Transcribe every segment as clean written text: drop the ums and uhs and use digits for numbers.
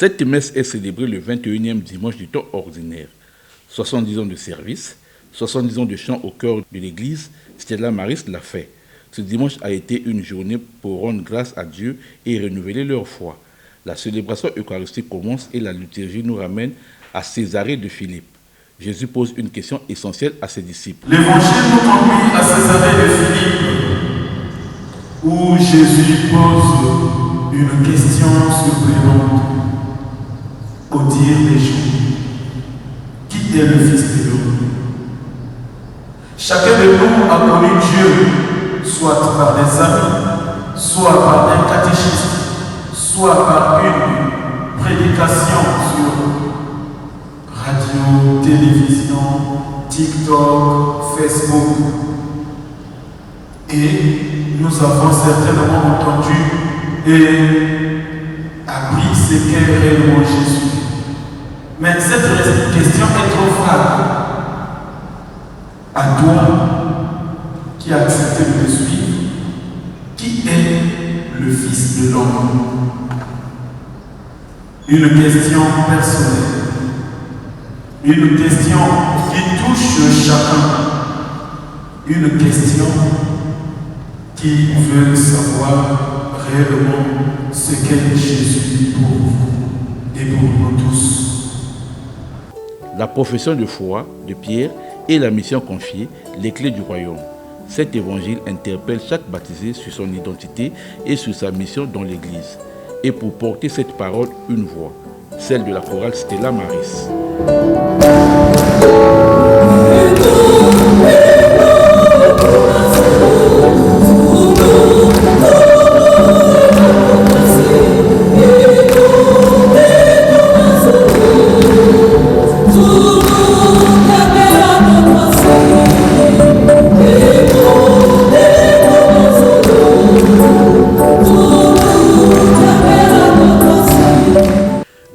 Cette messe est célébrée le 21e dimanche du temps ordinaire. 70 ans de service, 70 ans de chant au cœur de l'église, Stella Maris l'a fait. Ce dimanche a été une journée pour rendre grâce à Dieu et renouveler leur foi. La célébration eucharistique commence et la liturgie nous ramène à Césarée de Philippe. Jésus pose une question essentielle à ses disciples. L'évangile nous conduit à Césarée de Philippe, où Jésus pose une question surprenante au dire des gens. Qui est le Fils de l'homme? Chacun de nous a connu Dieu, soit par des amis, soit par un catéchisme, soit par une prédication sur radio, télévision, TikTok, Facebook. Et nous avons certainement entendu et appris ce qu'est réellement Jésus. Mais cette question est trop vague. À toi qui as accepté de me suivre, qui est le Fils de l'homme? Une question personnelle. Une question qui touche chacun. Une question qui veut savoir réellement ce qu'est Jésus pour vous et pour nous tous. La profession de foi de Pierre et la mission confiée, les clés du royaume. Cet évangile interpelle chaque baptisé sur son identité et sur sa mission dans l'Église. Et pour porter cette parole, une voix, celle de la chorale Stella Maris.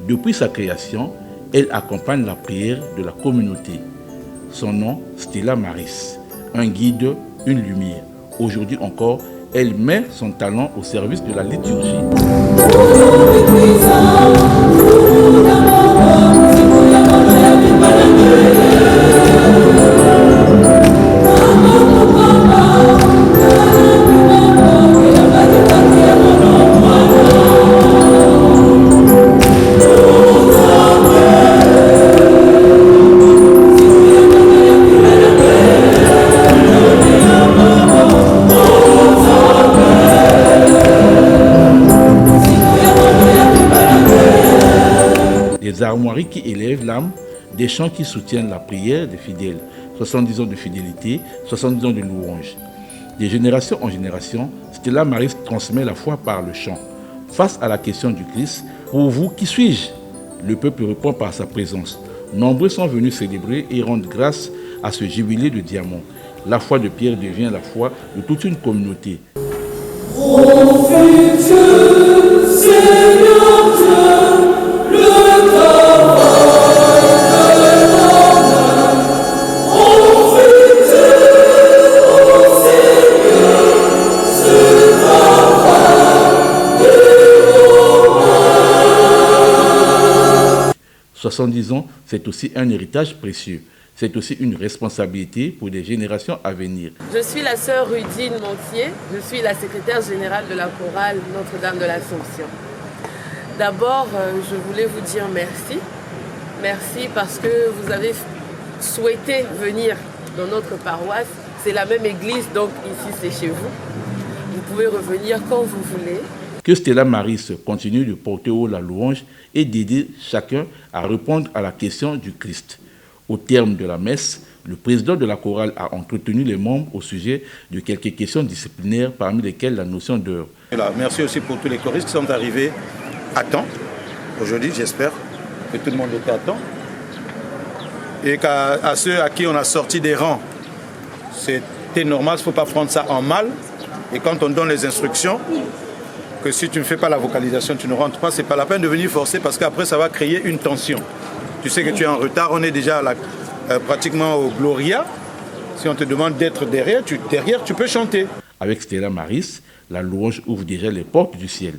Depuis sa création, elle accompagne la prière de la communauté. Son nom, Stella Maris, un guide, une lumière. Aujourd'hui encore, elle met son talent au service de la liturgie. Des armoiries qui élèvent l'âme, des chants qui soutiennent la prière des fidèles, 70 ans de fidélité, 70 ans de louange. De génération en génération, Stella Maris transmet la foi par le chant. Face à la question du Christ, pour vous, qui suis-je? Le peuple répond par sa présence. Nombreux sont venus célébrer et rendre grâce à ce jubilé de diamants. La foi de Pierre devient la foi de toute une communauté. « 70 ans, c'est aussi un héritage précieux. C'est aussi une responsabilité pour les générations à venir. » Je suis la sœur Rudine Montier, je suis la secrétaire générale de la chorale Notre-Dame de l'Assomption. D'abord, je voulais vous dire merci. Merci parce que vous avez souhaité venir dans notre paroisse. C'est la même église, donc ici c'est chez vous. Vous pouvez revenir quand vous voulez. Que Stella Maris continue de porter haut la louange et d'aider chacun à répondre à la question du Christ. Au terme de la messe, le président de la chorale a entretenu les membres au sujet de quelques questions disciplinaires, parmi lesquelles la notion d'heure. Merci aussi pour tous les choristes qui sont arrivés à temps. Aujourd'hui, j'espère que tout le monde était à temps. Et à ceux à qui on a sorti des rangs, c'était normal, il ne faut pas prendre ça en mal. Et quand on donne les instructions, que si tu ne fais pas la vocalisation, tu ne rentres pas, ce n'est pas la peine de venir forcer parce qu'après ça va créer une tension. Tu sais que tu es en retard, on est déjà pratiquement au Gloria. Si on te demande d'être derrière, tu peux chanter. Avec Stella Maris, la louange ouvre déjà les portes du ciel.